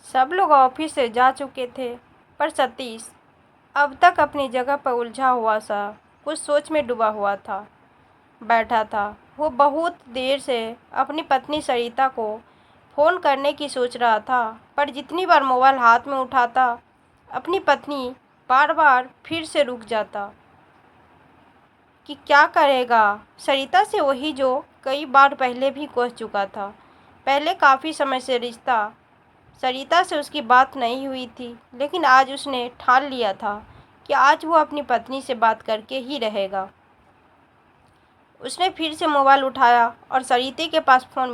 सब लोग ऑफिस से जा चुके थे, पर सतीश अब तक अपनी जगह पर उलझा हुआ सा कुछ सोच में डूबा हुआ था बैठा था। वो बहुत देर से अपनी पत्नी सरिता को फ़ोन करने की सोच रहा था, पर जितनी बार मोबाइल हाथ में उठाता अपनी पत्नी बार बार फिर से रुक जाता कि क्या करेगा। सरिता से वही जो कई बार पहले भी कह चुका था। पहले काफ़ी समय से रिश्ता सरिता से उसकी बात नहीं हुई थी, लेकिन आज उसने ठान लिया था कि आज वो अपनी पत्नी से बात करके ही रहेगा। उसने फिर से मोबाइल उठाया और सरिता के पास फ़ोन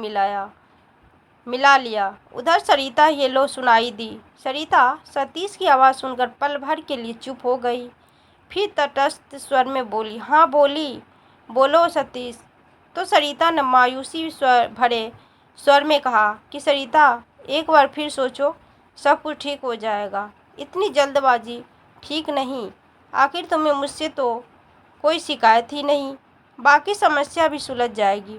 मिला लिया। उधर सरिता ये लो सुनाई दी। सरिता सतीश की आवाज़ सुनकर पल भर के लिए चुप हो गई, फिर तटस्थ स्वर में बोली, हाँ बोली, बोलो सतीश। तो सरिता ने मायूसी भरे स्वर में कहा कि सरिता एक बार फिर सोचो, सब कुछ ठीक हो जाएगा। इतनी जल्दबाजी ठीक नहीं। आखिर तुम्हें मुझसे तो कोई शिकायत ही नहीं, बाकी समस्या भी सुलझ जाएगी,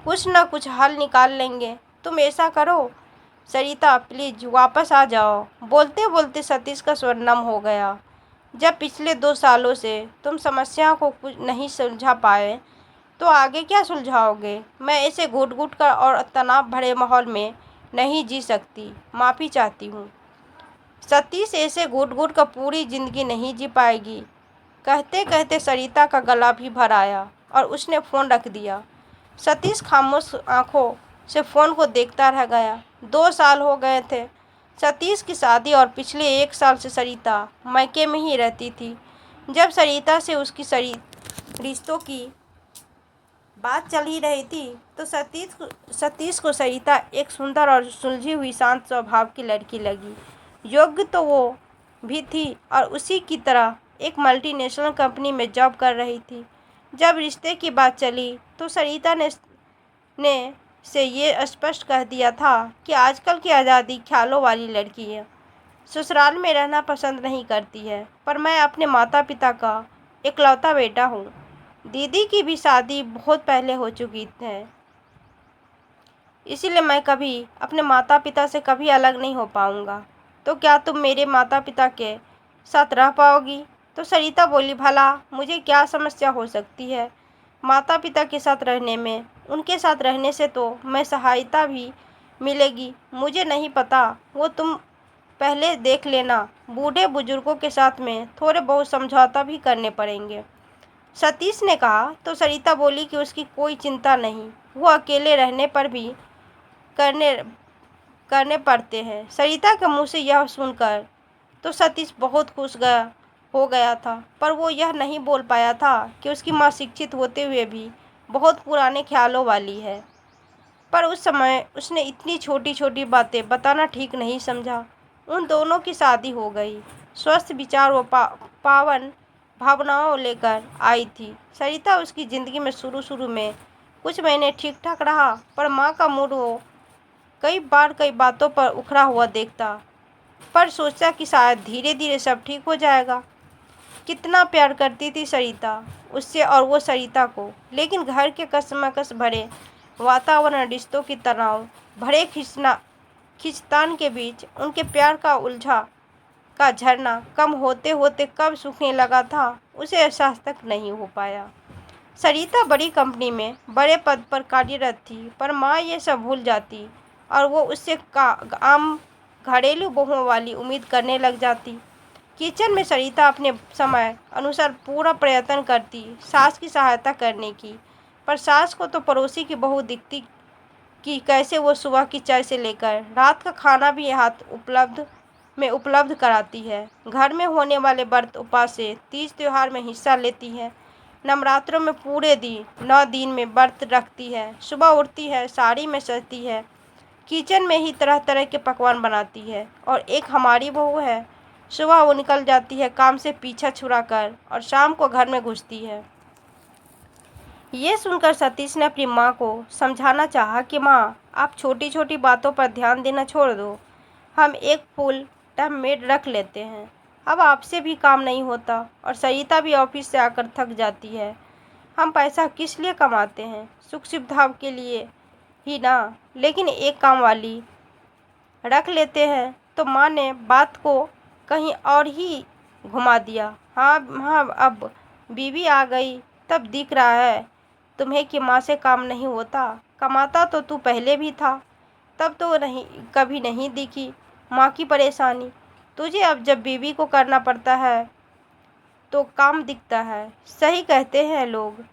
कुछ न कुछ हल निकाल लेंगे। तुम ऐसा करो सरिता, प्लीज वापस आ जाओ। बोलते बोलते सतीश का स्वर नम हो गया। जब पिछले 2 सालों से तुम समस्या को कुछ नहीं सुलझा पाए, तो आगे क्या सुलझाओगे। मैं ऐसे घुट घुट कर और तनाव भरे माहौल में नहीं जी सकती, माफ़ी चाहती हूँ। सतीश ऐसे घुट घुट कर पूरी जिंदगी नहीं जी पाएगी। कहते कहते सरिता का गला भी भर आया और उसने फ़ोन रख दिया। सतीश खामोश आंखों से फ़ोन को देखता रह गया। 2 साल हो गए थे सतीश की शादी, और पिछले 1 साल से सरिता मायके में ही रहती थी। जब सरिता से उसकी रिश्तों की बात चल ही रही थी, तो सतीश को सरिता एक सुंदर और सुलझी हुई शांत स्वभाव की लड़की लगी। योग्य तो वो भी थी और उसी की तरह एक मल्टीनेशनल कंपनी में जॉब कर रही थी। जब रिश्ते की बात चली तो सरिता ने से ये स्पष्ट कह दिया था कि आजकल की आज़ादी ख्यालों वाली लड़की है, ससुराल में रहना पसंद नहीं करती है। पर मैं अपने माता पिता का इकलौता बेटा हूँ। दीदी की भी शादी बहुत पहले हो चुकी है, इसीलिए मैं कभी अपने माता पिता से कभी अलग नहीं हो पाऊँगा। तो क्या तुम मेरे माता पिता के साथ रह पाओगी। तो सरिता बोली, भला मुझे क्या समस्या हो सकती है माता पिता के साथ रहने में। उनके साथ रहने से तो मैं सहायता भी मिलेगी। मुझे नहीं पता, वो तुम पहले देख लेना। बूढ़े बुजुर्गों के साथ में थोड़े बहुत समझौता भी करने पड़ेंगे, सतीश ने कहा। तो सरिता बोली कि उसकी कोई चिंता नहीं, वो अकेले रहने पर भी करने करने पड़ते हैं। सरिता के मुंह से यह सुनकर तो सतीश बहुत हो गया था, पर वो यह नहीं बोल पाया था कि उसकी माँ शिक्षित होते हुए भी बहुत पुराने ख्यालों वाली है। पर उस समय उसने इतनी छोटी छोटी बातें बताना ठीक नहीं समझा। उन दोनों की शादी हो गई, स्वस्थ विचार व पावन भावनाओं लेकर आई थी। सरिता उसकी ज़िंदगी में शुरू में कुछ महीने ठीक ठाक रहा, पर माँ का मूड वो कई बातों पर उखड़ा हुआ देखता, पर सोचा कि शायद धीरे धीरे सब ठीक हो जाएगा। कितना प्यार करती थी सरिता उससे और वो सरिता को, लेकिन घर के कशमकश भरे वातावरण, रिश्तों की तनाव भरे खींचतान के बीच उनके प्यार का झरना कम होते होते कब सूखने लगा था, उसे एहसास तक नहीं हो पाया। सरिता बड़ी कंपनी में बड़े पद पर कार्यरत थी, पर माँ ये सब भूल जाती और वो उससे आम घरेलू बहुओं वाली उम्मीद करने लग जाती। किचन में सरिता अपने समय अनुसार पूरा प्रयत्न करती सास की सहायता करने की, पर सास को तो पड़ोसी की बहू दिखती कि कैसे वो सुबह की चाय से लेकर रात का खाना भी उपलब्ध कराती है। घर में होने वाले व्रत उपास से तीज त्योहार में हिस्सा लेती है। नवरात्रों में पूरे 9 दिन में व्रत रखती है। सुबह उठती है, साड़ी में सजती है, किचन में ही तरह तरह के पकवान बनाती है। और एक हमारी बहू है, सुबह वो निकल जाती है काम से पीछा छुड़ाकर और शाम को घर में घुसती है। ये सुनकर सतीश ने अपनी माँ को समझाना चाहा कि माँ, आप छोटी छोटी बातों पर ध्यान देना छोड़ दो। हम एक फुल टाइम मेड रख लेते हैं, अब आपसे भी काम नहीं होता और सरिता भी ऑफिस से आकर थक जाती है। हम पैसा किस लिए कमाते हैं, सुख सुविधा के लिए ही ना। लेकिन एक काम वाली रख लेते हैं तो माँ ने बात को कहीं और ही घुमा दिया। हाँ हाँ, अब बीवी आ गई तब दिख रहा है तुम्हें कि माँ से काम नहीं होता। कमाता तो तू पहले भी था, तब तो नहीं, कभी नहीं दिखी माँ की परेशानी। तुझे अब जब बीवी को करना पड़ता है तो काम दिखता है। सही कहते हैं लोग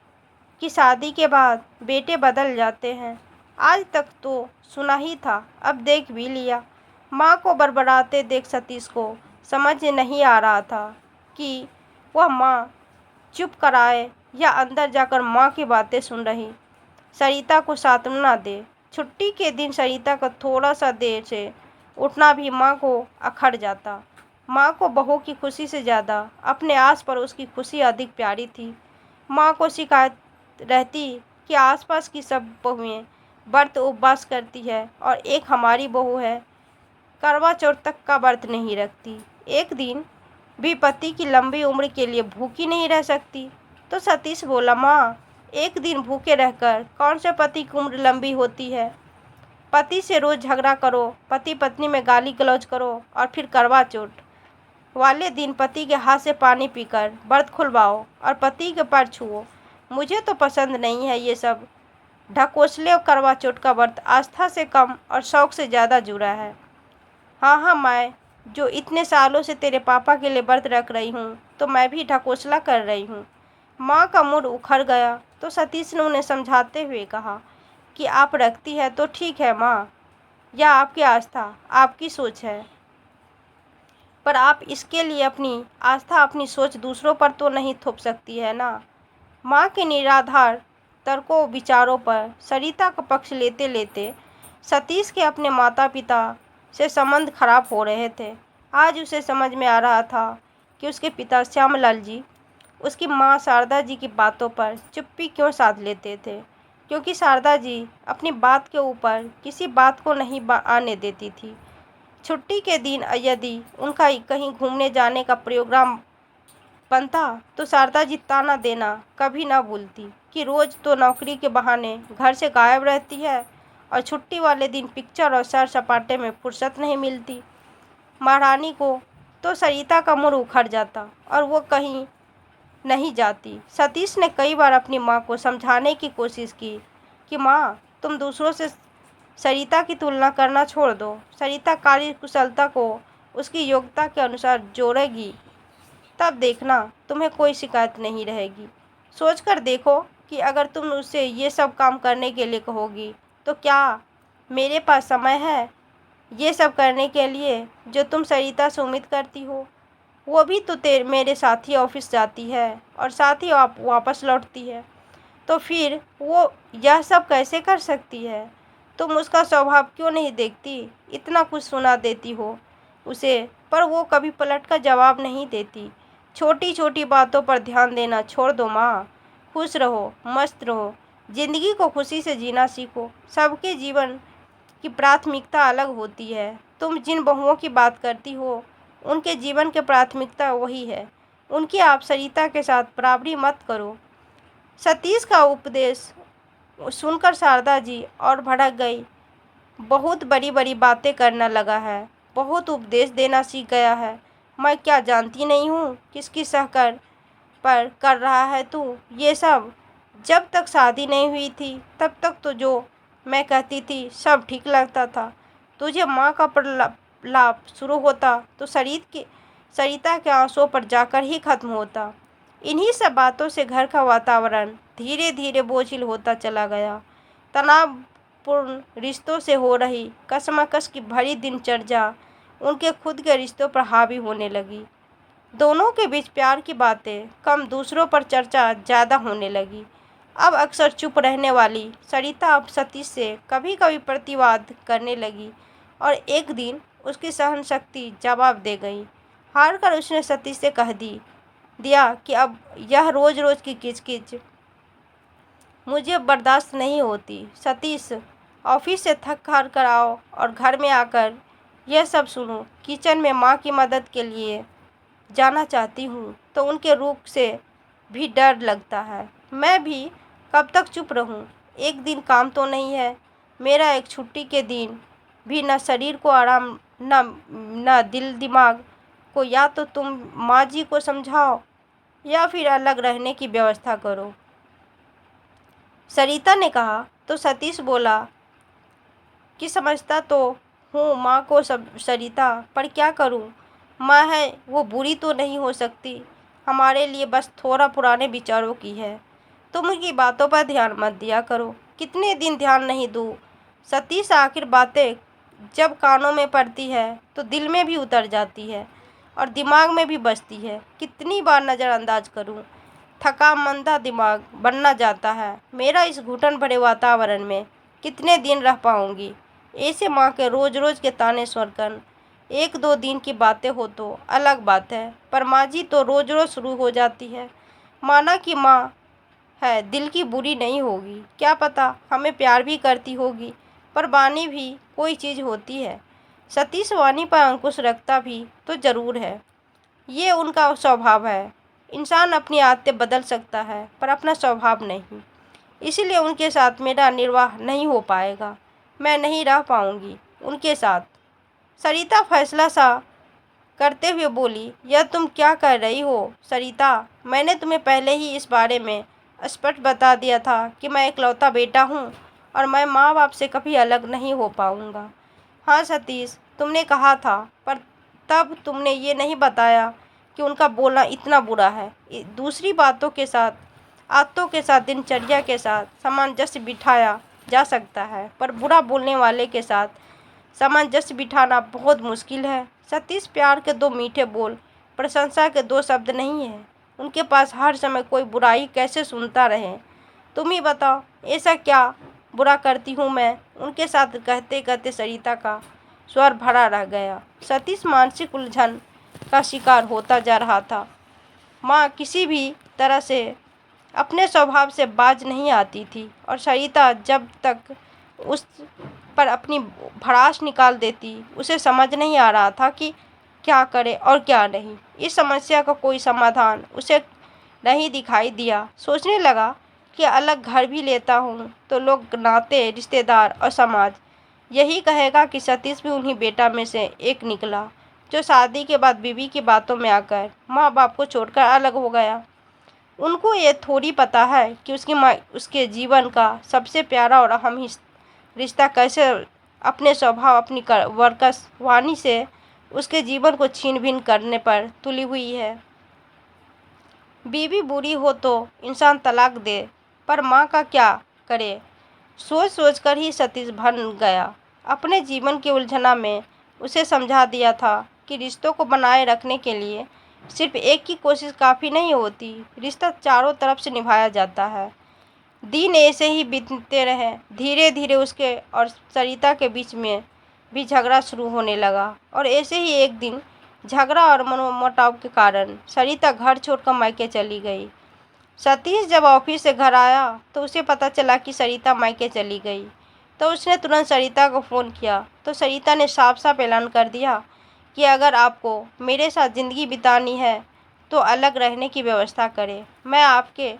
कि शादी के बाद बेटे बदल जाते हैं। आज तक तो सुना ही था, अब देख भी लिया। माँ को बड़बड़ाते देख सतीश को समझ नहीं आ रहा था कि वह माँ चुप कराए या अंदर जाकर माँ की बातें सुन रही सरिता को सांत्वना दे। छुट्टी के दिन सरिता का थोड़ा सा देर से उठना भी माँ को अखर जाता। माँ को बहू की खुशी से ज़्यादा अपने आस पड़ोस की खुशी अधिक प्यारी थी। माँ को शिकायत रहती कि आसपास की सब बहुएं व्रत उपवास करती है और एक हमारी बहू है करवा चौथ तक का व्रत नहीं रखती, एक दिन भी पति की लंबी उम्र के लिए भूखी नहीं रह सकती। तो सतीश बोला, माँ, एक दिन भूखे रहकर कौन से पति की उम्र लंबी होती है। पति से रोज झगड़ा करो, पति पत्नी में गाली गलौज करो और फिर करवा चौथ वाले दिन पति के हाथ से पानी पीकर व्रत खुलवाओ और पति के पैर छुओ। मुझे तो पसंद नहीं है ये सब ढकोसले। और करवा चौथ का व्रत आस्था से कम और शौक से ज़्यादा जुड़ा है। हाँ हाँ, मैं जो इतने सालों से तेरे पापा के लिए व्रत रख रही हूँ तो मैं भी ढकोसला कर रही हूँ। माँ का मूड उखड़ गया तो सतीश ने उन्हें समझाते हुए कहा कि आप रखती है तो ठीक है माँ, यह आपकी आस्था, आपकी सोच है, पर आप इसके लिए अपनी आस्था, अपनी सोच दूसरों पर तो नहीं थोप सकती है ना। माँ के निराधार तर्कों विचारों पर सरिता का पक्ष लेते लेते सतीश के अपने माता पिता से संबंध खराब हो रहे थे। आज उसे समझ में आ रहा था कि उसके पिता श्यामलाल जी उसकी माँ शारदा जी की बातों पर चुप्पी क्यों साध लेते थे, क्योंकि शारदा जी अपनी बात के ऊपर किसी बात को नहीं आने देती थी। छुट्टी के दिन यदि उनका कहीं घूमने जाने का प्रोग्राम बनता तो शारदा जी ताना देना कभी ना भूलती कि रोज तो नौकरी के बहाने घर से गायब रहती है और छुट्टी वाले दिन पिक्चर और सैर सपाटे में फुर्सत नहीं मिलती। महारानी को तो सरिता का मुंह उखड़ जाता और वो कहीं नहीं जाती। सतीश ने कई बार अपनी माँ को समझाने की कोशिश की कि माँ, तुम दूसरों से सरिता की तुलना करना छोड़ दो। सरिता कार्य कुशलता को उसकी योग्यता के अनुसार जोड़ेगी, तब देखना तुम्हें कोई शिकायत नहीं रहेगी। सोचकर देखो कि अगर तुम उससे ये सब काम करने के लिए कहोगी तो क्या मेरे पास समय है ये सब करने के लिए जो तुम सरिता से उम्मीद करती हो। वो भी तो मेरे साथ ही ऑफिस जाती है और साथ ही वापस लौटती है, तो फिर वो यह सब कैसे कर सकती है। तुम उसका स्वभाव क्यों नहीं देखती, इतना कुछ सुना देती हो उसे, पर वो कभी पलट कर जवाब नहीं देती। छोटी छोटी बातों पर ध्यान देना छोड़ दो माँ, खुश रहो, मस्त रहो, जिंदगी को खुशी से जीना सीखो। सबके जीवन की प्राथमिकता अलग होती है। तुम जिन बहुओं की बात करती हो उनके जीवन की प्राथमिकता वही है, उनकी आप सरिता के साथ बराबरी मत करो। सतीश का उपदेश सुनकर शारदा जी और भड़क गई। बहुत बड़ी बड़ी बातें करना लगा है, बहुत उपदेश देना सीख गया है। मैं क्या जानती नहीं हूँ किसकी सहकर पर कर रहा है तू ये सब। जब तक शादी नहीं हुई थी तब तक तो जो मैं कहती थी सब ठीक लगता था। तुझे माँ का प्रलाप शुरू होता तो सरिता के आंसुओं पर जाकर ही खत्म होता। इन्हीं सब बातों से घर का वातावरण धीरे धीरे बोझिल होता चला गया। तनावपूर्ण रिश्तों से हो रही कशमकश की भरी दिनचर्या उनके खुद के रिश्तों पर हावी होने लगी। दोनों के बीच प्यार की बातें कम, दूसरों पर चर्चा ज़्यादा होने लगी। अब अक्सर चुप रहने वाली सरिता अब सतीश से कभी कभी प्रतिवाद करने लगी और एक दिन उसकी सहन शक्ति जवाब दे गई। हार कर उसने सतीश से कह दिया कि अब यह रोज रोज की किचकिच मुझे बर्दाश्त नहीं होती। सतीश, ऑफिस से थक हार कर आओ और घर में आकर यह सब सुनो। किचन में माँ की मदद के लिए जाना चाहती हूँ तो उनके रूप से भी डर लगता है। मैं भी कब तक चुप रहूँ, एक दिन काम तो नहीं है मेरा। एक छुट्टी के दिन भी न शरीर को आराम न दिल दिमाग को। या तो तुम माँ जी को समझाओ या फिर अलग रहने की व्यवस्था करो, सरिता ने कहा। तो सतीश बोला कि समझता तो हूँ माँ को सब सरिता, पर क्या करूँ, माँ है वो बुरी तो नहीं हो सकती, हमारे लिए बस थोड़ा पुराने विचारों की है। तुम उनकी बातों पर ध्यान मत दिया करो। कितने दिन ध्यान नहीं दूँ सतीश, आखिर बातें जब कानों में पड़ती है तो दिल में भी उतर जाती है और दिमाग में भी बसती है। कितनी बार नज़रअंदाज करूँ, थका मंदा दिमाग बनना जाता है मेरा। इस घुटन भरे वातावरण में कितने दिन रह पाऊंगी। ऐसे माँ के रोज रोज के ताने सुनकर एक दो दिन की बातें हो तो अलग बात है, पर माँ जी तो रोज रोज शुरू हो जाती है। माना कि माँ है दिल की बुरी नहीं होगी, क्या पता हमें प्यार भी करती होगी, पर वाणी भी कोई चीज़ होती है। सतीश वाणी पर अंकुश रखता भी तो ज़रूर है, ये उनका स्वभाव है। इंसान अपनी आदतें बदल सकता है पर अपना स्वभाव नहीं, इसीलिए उनके साथ मेरा निर्वाह नहीं हो पाएगा, मैं नहीं रह पाऊंगी उनके साथ। सरिता फैसला सा करते हुए बोली, यह तुम क्या कर रही हो सरिता, मैंने तुम्हें पहले ही इस बारे में स्पष्ट बता दिया था कि मैं इकलौता बेटा हूँ और मैं माँ बाप से कभी अलग नहीं हो पाऊँगा। हाँ सतीश, तुमने कहा था, पर तब तुमने ये नहीं बताया कि उनका बोलना इतना बुरा है। दूसरी बातों के साथ, आदतों के साथ, दिनचर्या के साथ सामंजस्य बिठाया जा सकता है, पर बुरा बोलने वाले के साथ सामंजस्य बिठाना बहुत मुश्किल है। सतीश प्यार के दो मीठे बोल, प्रशंसा के दो शब्द नहीं है, उनके पास हर समय कोई बुराई कैसे सुनता रहे। तुम ही बताओ ऐसा क्या बुरा करती हूँ मैं, उनके साथ कहते कहते सरिता का स्वर भरा रह गया। सतीश मानसिक उलझन का शिकार होता जा रहा था। माँ किसी भी तरह से अपने स्वभाव से बाज नहीं आती थी और सरिता जब तक उस पर अपनी भड़ास निकाल देती, उसे समझ नहीं आ रहा था कि क्या करे और क्या नहीं। इस समस्या का कोई समाधान उसे नहीं दिखाई दिया। सोचने लगा कि अलग घर भी लेता हूँ तो लोग, नाते, रिश्तेदार और समाज यही कहेगा कि सतीश भी उन्हीं बेटा में से एक निकला जो शादी के बाद बीवी की बातों में आकर माँ बाप को छोड़कर अलग हो गया। उनको ये थोड़ी पता है कि उसकी माँ उसके जीवन का सबसे प्यारा और अहम रिश्ता कैसे अपने स्वभाव, अपनी वर्कस वाणी से उसके जीवन को छीन भिन करने पर तुली हुई है। बीवी बुरी हो तो इंसान तलाक दे, पर माँ का क्या करे, सोच सोच कर ही सतीश भन गया। अपने जीवन की उलझना में उसे समझा दिया था कि रिश्तों को बनाए रखने के लिए सिर्फ एक की कोशिश काफ़ी नहीं होती, रिश्ता चारों तरफ से निभाया जाता है। दिन ऐसे ही बीतते रहे। धीरे धीरे उसके और सरिता के बीच में भी झगड़ा शुरू होने लगा और ऐसे ही एक दिन झगड़ा और मनमुटाव के कारण सरिता घर छोड़कर मायके चली गई। सतीश जब ऑफिस से घर आया तो उसे पता चला कि सरिता मायके चली गई, तो उसने तुरंत सरिता को फ़ोन किया। तो सरिता ने साफ साफ ऐलान कर दिया कि अगर आपको मेरे साथ ज़िंदगी बितानी है तो अलग रहने की व्यवस्था करें, मैं आपके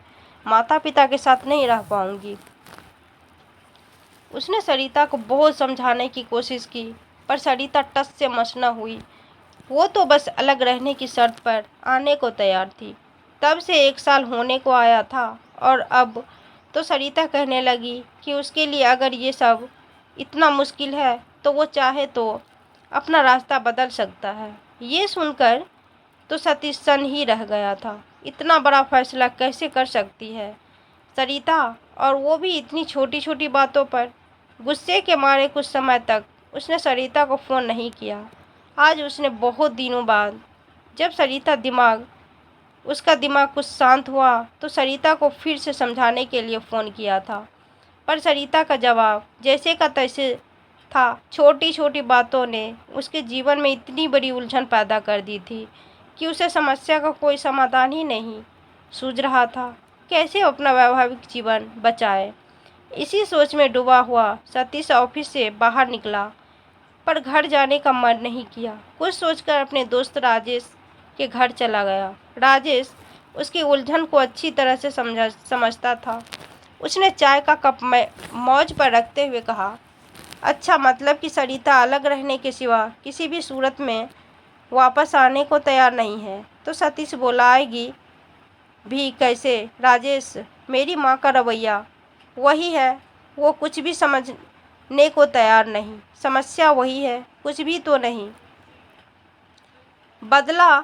माता पिता के साथ नहीं रह पाऊंगी। उसने सरिता को बहुत समझाने की कोशिश की, पर सरिता टस से मस न हुई। वो तो बस अलग रहने की शर्त पर आने को तैयार थी। तब से 1 साल होने को आया था और अब तो सरिता कहने लगी कि उसके लिए अगर ये सब इतना मुश्किल है तो वो चाहे तो अपना रास्ता बदल सकता है। ये सुनकर तो सतीश सन ही रह गया था। इतना बड़ा फैसला कैसे कर सकती है सरिता, और वो भी इतनी छोटी छोटी बातों पर। गुस्से के मारे कुछ समय तक उसने सरिता को फ़ोन नहीं किया। आज उसने बहुत दिनों बाद, जब उसका दिमाग कुछ शांत हुआ, तो सरिता को फिर से समझाने के लिए फ़ोन किया था। पर सरिता का जवाब जैसे का तैसे था। छोटी छोटी बातों ने उसके जीवन में इतनी बड़ी उलझन पैदा कर दी थी कि उसे समस्या का कोई समाधान ही नहीं सूझ रहा था। कैसे अपना वैवाहिक जीवन बचाए, इसी सोच में डूबा हुआ सतीश ऑफिस से बाहर निकला, पर घर जाने का मन नहीं किया। कुछ सोचकर अपने दोस्त राजेश के घर चला गया। राजेश उसकी उलझन को अच्छी तरह से समझता था। उसने चाय का कप में मौज पर रखते हुए कहा, अच्छा, मतलब कि सरिता अलग रहने के सिवा किसी भी सूरत में वापस आने को तैयार नहीं है। तो सतीश बोला, आएगी भी कैसे राजेश, मेरी माँ का रवैया वही है, वो कुछ भी समझने को तैयार नहीं। समस्या वही है, कुछ भी तो नहीं बदला,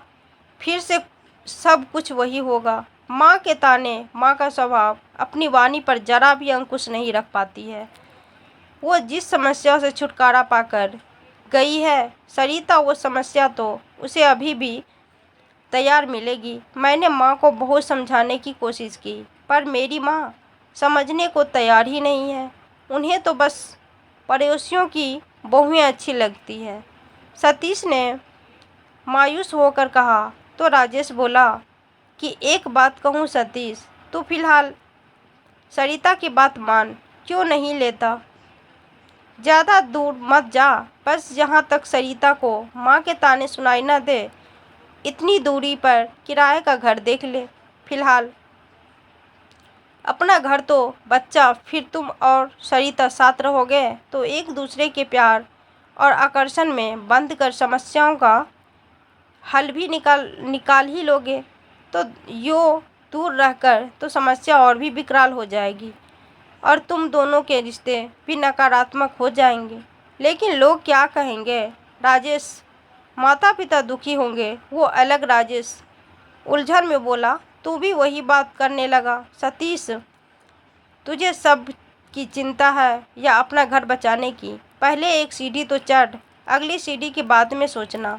फिर से सब कुछ वही होगा। माँ के ताने, माँ का स्वभाव अपनी वाणी पर जरा भी अंकुश नहीं रख पाती है। वो जिस समस्या से छुटकारा पाकर गई है सरिता, वो समस्या तो उसे अभी भी तैयार मिलेगी। मैंने माँ को बहुत समझाने की कोशिश की, पर मेरी माँ समझने को तैयार ही नहीं है। उन्हें तो बस पड़ोसियों की बहुएं अच्छी लगती है। सतीश ने मायूस होकर कहा। तो राजेश बोला कि एक बात कहूँ सतीश, तू फिलहाल सरिता की बात मान क्यों नहीं लेता? ज़्यादा दूर मत जा, बस जहाँ तक सरिता को माँ के ताने सुनाई न दे इतनी दूरी पर किराए का घर देख ले। फिलहाल अपना घर तो बच्चा, फिर तुम और सरिता साथ रहोगे तो एक दूसरे के प्यार और आकर्षण में बंद कर समस्याओं का हल भी निकाल ही लोगे। तो यो दूर रहकर तो समस्या और भी विकराल हो जाएगी और तुम दोनों के रिश्ते भी नकारात्मक हो जाएंगे। लेकिन लोग क्या कहेंगे राजेश? माता पिता दुखी होंगे, वो अलग। राजेश उलझन में बोला। तू भी वही बात करने लगा सतीश? तुझे सब की चिंता है या अपना घर बचाने की? पहले एक सीढ़ी तो चढ़, अगली सीढ़ी की बाद में सोचना।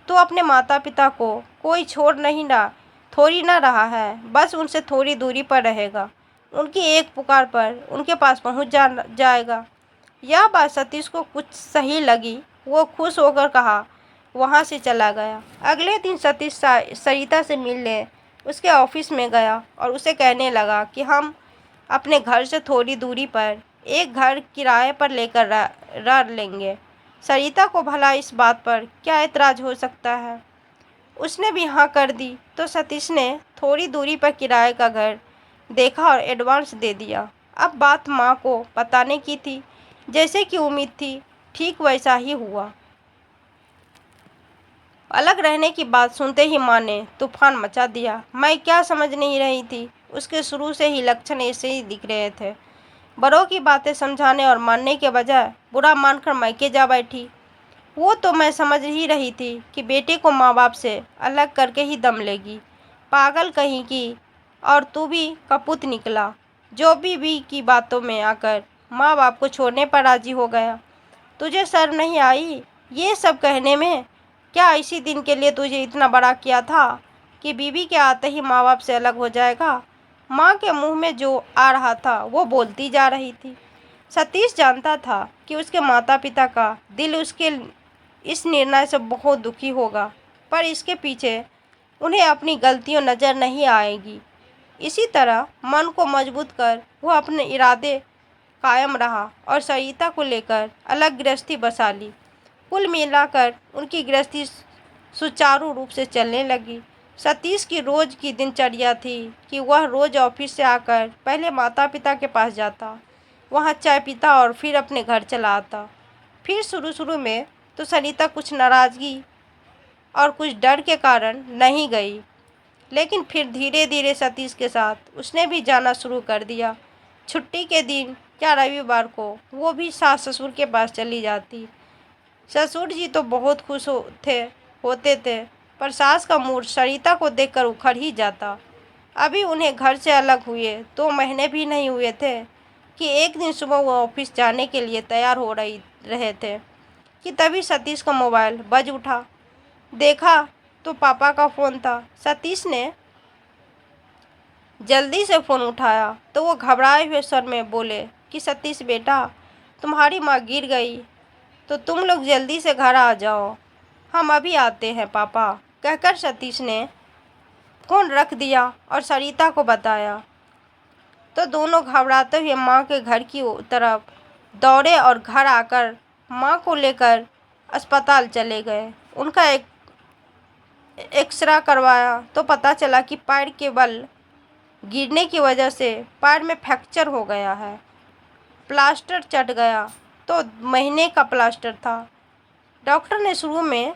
तू अपने माता पिता को कोई छोड़ नहीं ना थोड़ी ना रहा है, बस उनसे थोड़ी दूरी पर रहेगा। उनकी एक पुकार पर उनके पास पहुंच जाएगा। यह बात सतीश को कुछ सही लगी। वो खुश होकर कहा, वहाँ से चला गया। अगले दिन सतीश सरिता से मिलने उसके ऑफिस में गया और उसे कहने लगा कि हम अपने घर से थोड़ी दूरी पर एक घर किराए पर लेकर रह लेंगे। सरिता को भला इस बात पर क्या एतराज़ हो सकता है? उसने भी हाँ कर दी। तो सतीश ने थोड़ी दूरी पर किराए का घर देखा और एडवांस दे दिया। अब बात माँ को बताने की थी। जैसे कि उम्मीद थी, ठीक वैसा ही हुआ। अलग रहने की बात सुनते ही माँ ने तूफान मचा दिया। मैं क्या समझ नहीं रही थी, उसके शुरू से ही लक्षण ऐसे ही दिख रहे थे। बड़ों की बातें समझाने और मानने के बजाय बुरा मानकर मायके जा बैठी। वो तो मैं समझ ही रही थी कि बेटे को माँ बाप से अलग करके ही दम लेगी। पागल कहीं की। और तू भी कपूत निकला, जो भी की बातों में आकर माँ बाप को छोड़ने पर राजी हो गया। तुझे शर्म नहीं आई ये सब कहने में? क्या इसी दिन के लिए तुझे इतना बड़ा किया था कि बीवी के आते ही माँ बाप से अलग हो जाएगा? माँ के मुंह में जो आ रहा था वो बोलती जा रही थी। सतीश जानता था कि उसके माता पिता का दिल उसके इस निर्णय से बहुत दुखी होगा, पर इसके पीछे उन्हें अपनी गलतियों नज़र नहीं आएगी। इसी तरह मन को मजबूत कर वो अपने इरादे कायम रहा और सरिता को लेकर अलग गृहस्थी बसा ली। कुल मिलाकर उनकी गृहस्थी सुचारू रूप से चलने लगी। सतीश की रोज की दिनचर्या थी कि वह रोज ऑफिस से आकर पहले माता पिता के पास जाता, वहाँ चाय पीता और फिर अपने घर चला आता। फिर शुरू में तो सरिता कुछ नाराज़गी और कुछ डर के कारण नहीं गई, लेकिन फिर धीरे धीरे सतीश के साथ उसने भी जाना शुरू कर दिया। छुट्टी के दिन या रविवार को वो भी सास ससुर के पास चली जाती। ससुर जी तो बहुत खुश होते थे, पर सास का मूड सरिता को देखकर उखड़ ही जाता। अभी उन्हें घर से अलग हुए 2 महीने भी नहीं हुए थे कि एक दिन सुबह वो ऑफिस जाने के लिए तैयार हो रहे थे कि तभी सतीश का मोबाइल बज उठा। देखा तो पापा का फ़ोन था। सतीश ने जल्दी से फ़ोन उठाया तो वो घबराए हुए स्वर में बोले कि सतीश बेटा, तुम्हारी माँ गिर गई, तो तुम लोग जल्दी से घर आ जाओ, हम अभी आते हैं पापा, कहकर सतीश ने फ़ोन रख दिया और सरिता को बताया। तो दोनों घबराते हुए माँ के घर की तरफ दौड़े और घर आकर माँ को लेकर अस्पताल चले गए। उनका एक्सरे करवाया तो पता चला कि पैर के बल गिरने की वजह से पैर में फ्रैक्चर हो गया है, प्लास्टर चढ़ गया। तो महीने का प्लास्टर था। डॉक्टर ने शुरू में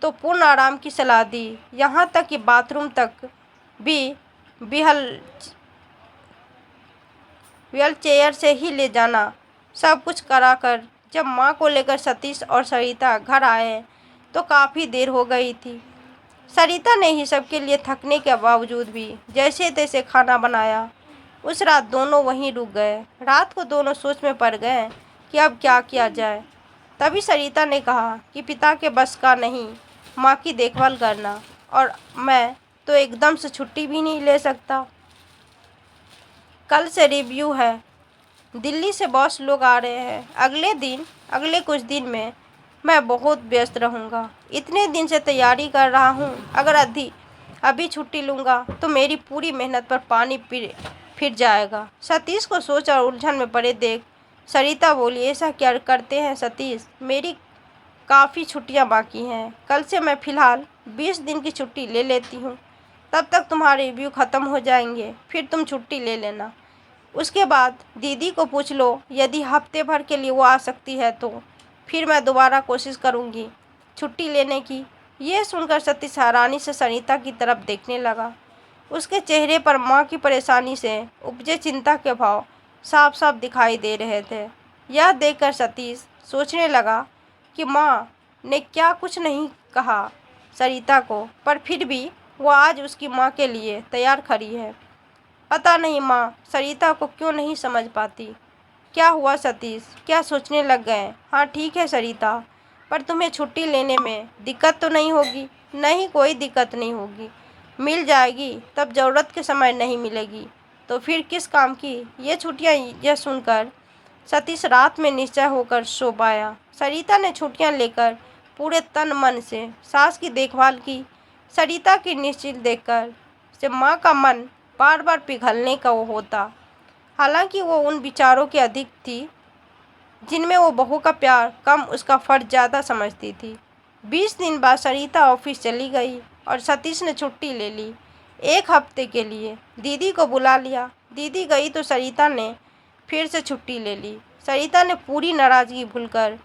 तो पूर्ण आराम की सलाह दी, यहाँ तक कि बाथरूम तक भी व्हील चेयर से ही ले जाना। सब कुछ कराकर जब माँ को लेकर सतीश और सरिता घर आए तो काफ़ी देर हो गई थी। सरिता ने ही सबके लिए थकने के बावजूद भी जैसे तैसे खाना बनाया। उस रात दोनों वहीं रुक गए। रात को दोनों सोच में पड़ गए कि अब क्या किया जाए। तभी सरिता ने कहा कि पिता के बस का नहीं माँ की देखभाल करना, और मैं तो एकदम से छुट्टी भी नहीं ले सकता। कल से रिव्यू है, दिल्ली से बॉस लोग आ रहे हैं। अगले कुछ दिन में मैं बहुत व्यस्त रहूँगा। इतने दिन से तैयारी कर रहा हूँ, अगर अभी छुट्टी लूँगा तो मेरी पूरी मेहनत पर पानी फिर जाएगा। सतीश को सोच और उलझन में पड़े देख सरिता बोली, ऐसा क्या करते हैं सतीश, मेरी काफ़ी छुट्टियाँ बाकी हैं। कल से मैं फ़िलहाल 20 दिन की छुट्टी ले लेती हूँ, तब तक तुम्हारे रिव्यू ख़त्म हो जाएंगे, फिर तुम छुट्टी ले लेना। उसके बाद दीदी को पूछ लो, यदि हफ्ते भर के लिए वो आ सकती है तो फिर मैं दोबारा कोशिश करूँगी छुट्टी लेने की। ये सुनकर सतीश हैरानी से सरिता की तरफ देखने लगा। उसके चेहरे पर माँ की परेशानी से उपजे चिंता के भाव साफ साफ दिखाई दे रहे थे। यह देखकर सतीश सोचने लगा कि माँ ने क्या कुछ नहीं कहा सरिता को, पर फिर भी वो आज उसकी माँ के लिए तैयार खड़ी है। पता नहीं माँ सरिता को क्यों नहीं समझ पाती। क्या हुआ सतीश, क्या सोचने लग गए? हाँ ठीक है सरिता, पर तुम्हें छुट्टी लेने में दिक्कत तो नहीं होगी? नहीं, कोई दिक्कत नहीं होगी, मिल जाएगी, तब ज़रूरत के समय नहीं मिलेगी तो फिर किस काम की ये छुट्टियाँ। यह सुनकर सतीश रात में निश्चय होकर सो पाया। सरिता ने छुट्टियाँ लेकर पूरे तन मन से सास की देखभाल की। सरिता की निश्चित देखकर से माँ का मन बार बार पिघलने का वो होता। हालांकि वो उन विचारों के अधिक थी जिनमें वो बहू का प्यार कम, उसका फर्ज ज़्यादा समझती थी। 20 दिन बाद सरिता ऑफिस चली गई और सतीश ने छुट्टी ले ली। 1 हफ्ते के लिए दीदी को बुला लिया। दीदी गई तो सरिता ने फिर से छुट्टी ले ली। सरिता ने पूरी नाराज़गी भूलकर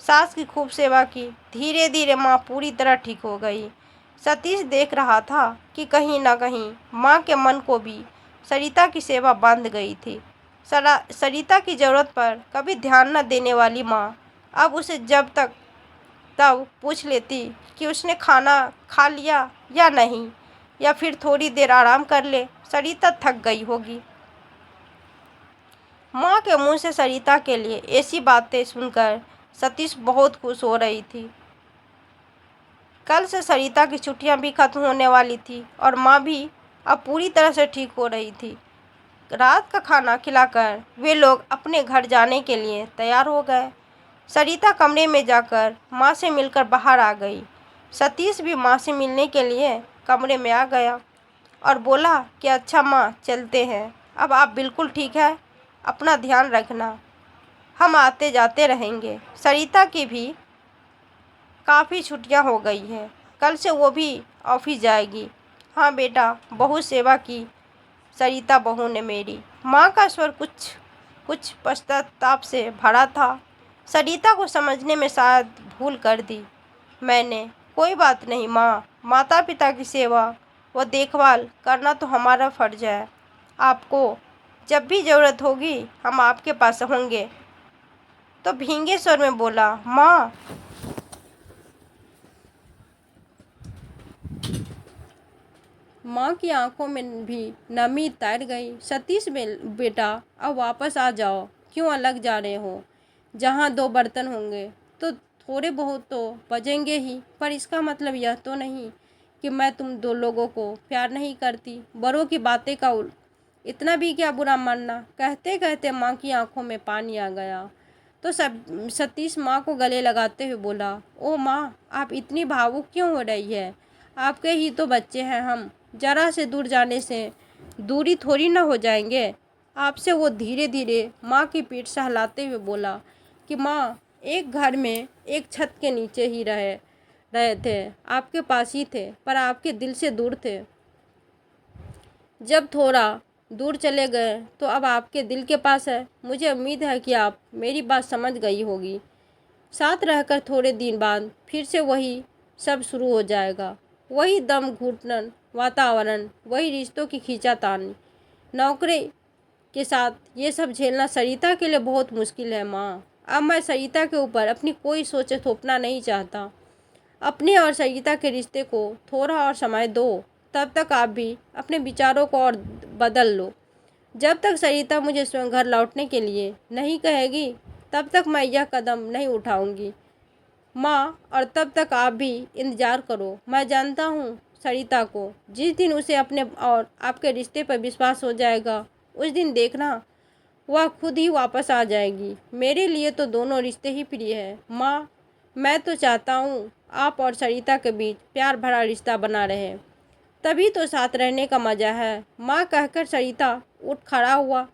सास की खूब सेवा की। धीरे धीरे माँ पूरी तरह ठीक हो गई। सतीश देख रहा था कि कहीं ना कहीं माँ के मन को भी सरिता की सेवा बांध गई थी। सरिता की ज़रूरत पर कभी ध्यान न देने वाली माँ अब उसे जब तक तब पूछ लेती कि उसने खाना खा लिया या नहीं, या फिर थोड़ी देर आराम कर ले, सरिता थक गई होगी। माँ के मुंह से सरिता के लिए ऐसी बातें सुनकर सतीश बहुत खुश हो रही थी। कल से सरिता की छुट्टियां भी खत्म होने वाली थी और माँ भी अब पूरी तरह से ठीक हो रही थी। रात का खाना खिलाकर वे लोग अपने घर जाने के लिए तैयार हो गए। सरिता कमरे में जाकर माँ से मिलकर बाहर आ गई। सतीश भी माँ से मिलने के लिए कमरे में आ गया और बोला कि अच्छा माँ, चलते हैं, अब आप बिल्कुल ठीक है, अपना ध्यान रखना, हम आते जाते रहेंगे। सरिता की भी काफ़ी छुट्टियां हो गई है, कल से वो भी ऑफिस जाएगी। हाँ बेटा, बहुत सेवा की सरिता बहू ने मेरी। माँ का स्वर कुछ पश्चाताप से भरा था। सरिता को समझने में शायद भूल कर दी मैंने। कोई बात नहीं माँ, माता पिता की सेवा व देखभाल करना तो हमारा फर्ज है। आपको जब भी ज़रूरत होगी हम आपके पास होंगे। तो भींगे स्वर में बोला, माँ। माँ की आंखों में भी नमी तैर गई। सतीश बेटा, अब वापस आ जाओ, क्यों अलग जा रहे हो? जहाँ 2 बर्तन होंगे तो थोड़े बहुत तो बजेंगे ही, पर इसका मतलब यह तो नहीं कि मैं तुम 2 लोगों को प्यार नहीं करती। बड़ों की बातें का इतना भी क्या बुरा मानना। कहते कहते माँ की आंखों में पानी आ गया तो सतीश माँ को गले लगाते हुए बोला, ओ माँ, आप इतनी भावुक क्यों हो रही है? आपके ही तो बच्चे हैं हम, जरा से दूर जाने से दूरी थोड़ी ना हो जाएंगे आपसे। वो धीरे धीरे माँ की पीठ सहलाते हुए बोला कि माँ, एक घर में एक छत के नीचे ही रहे थे, आपके पास ही थे, पर आपके दिल से दूर थे। जब थोड़ा दूर चले गए तो अब आपके दिल के पास है। मुझे उम्मीद है कि आप मेरी बात समझ गई होगी। साथ रहकर थोड़े दिन बाद फिर से वही सब शुरू हो जाएगा। वही दम घुटन वातावरण, वही रिश्तों की खींचातानी। नौकरी के साथ ये सब झेलना सरिता के लिए बहुत मुश्किल है माँ। अब मैं सरिता के ऊपर अपनी कोई सोच थोपना नहीं चाहता। अपने और सरिता के रिश्ते को थोड़ा और समय दो। तब तक आप भी अपने विचारों को और बदल लो। जब तक सरिता मुझे स्वयं घर लौटने के लिए नहीं कहेगी तब तक मैं यह कदम नहीं उठाऊंगी माँ। और तब तक आप भी इंतज़ार करो। मैं जानता हूँ सरिता को जिस दिन उसे अपने और आपके रिश्ते पर विश्वास हो जाएगा उस दिन देखना वह खुद ही वापस आ जाएगी। मेरे लिए तो दोनों रिश्ते ही प्रिय है माँ। मैं तो चाहता हूँ आप और सरिता के बीच प्यार भरा रिश्ता बना रहे, तभी तो साथ रहने का मज़ा है माँ। कहकर सरिता उठ खड़ा हुआ।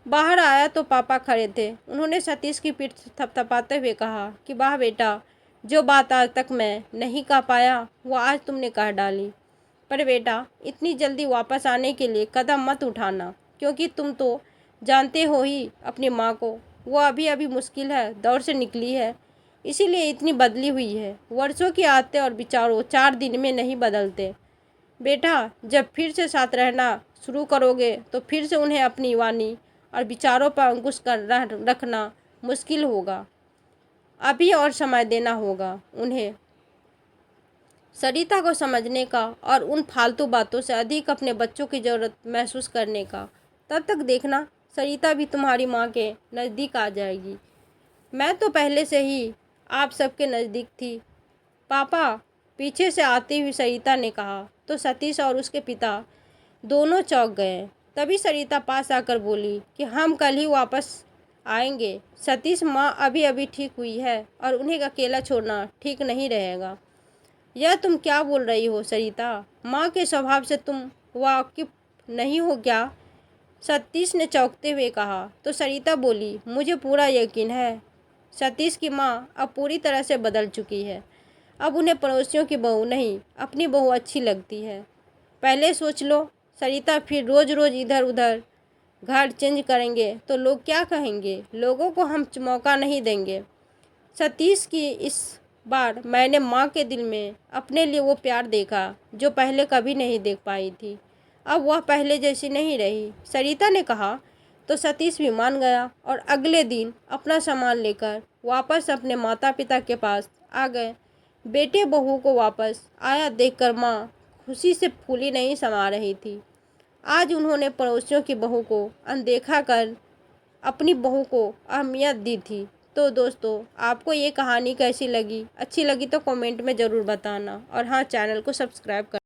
बाहर आया तो पापा खड़े थे। उन्होंने सतीश की पीठ थपथपाते हुए कहा कि वाह बेटा, जो बात आज तक मैं नहीं कह पाया वो आज तुमने कह डाली। पर बेटा, इतनी जल्दी वापस आने के लिए कदम मत उठाना, क्योंकि तुम तो जानते हो ही अपनी माँ को। वो अभी अभी मुश्किल है दौर से निकली है, इसीलिए इतनी बदली हुई है। वर्षों की आदतें और विचारों 4 दिन में नहीं बदलते बेटा। जब फिर से साथ रहना शुरू करोगे तो फिर से उन्हें अपनी वाणी और विचारों पर अंकुश कर रखना मुश्किल होगा। अभी और समय देना होगा उन्हें सरिता को समझने का और उन फालतू बातों से अधिक अपने बच्चों की ज़रूरत महसूस करने का। तब तक देखना सरिता भी तुम्हारी माँ के नज़दीक आ जाएगी। मैं तो पहले से ही आप सबके नज़दीक थी पापा। पीछे से आती हुई सरिता ने कहा तो सतीश और उसके पिता दोनों चौंक गए। तभी सरिता पास आकर बोली कि हम कल ही वापस आएंगे सतीश। माँ अभी अभी ठीक हुई है और उन्हें अकेला छोड़ना ठीक नहीं रहेगा। यह तुम क्या बोल रही हो सरिता? माँ के स्वभाव से तुम वाकिफ नहीं हो क्या? सतीश ने चौंकते हुए कहा तो सरिता बोली, मुझे पूरा यकीन है सतीश की माँ अब पूरी तरह से बदल चुकी है। अब उन्हें पड़ोसियों की बहू नहीं अपनी बहू अच्छी लगती है। पहले सोच लो सरिता, फिर रोज़ रोज़ इधर उधर घर चेंज करेंगे तो लोग क्या कहेंगे? लोगों को हम मौका नहीं देंगे। सतीश की इस बार मैंने माँ के दिल में अपने लिए वो प्यार देखा जो पहले कभी नहीं देख पाई थी। अब वह पहले जैसी नहीं रही, सरिता ने कहा तो सतीश भी मान गया और अगले दिन अपना सामान लेकर वापस अपने माता पिता के पास आ गए। बेटे बहू को वापस आया देखकर माँ खुशी से फूली नहीं समा रही थी। आज उन्होंने पड़ोसियों की बहू को अनदेखा कर अपनी बहू को अहमियत दी थी। तो दोस्तों, आपको ये कहानी कैसी लगी? अच्छी लगी तो कमेंट में ज़रूर बताना और हाँ, चैनल को सब्सक्राइब कर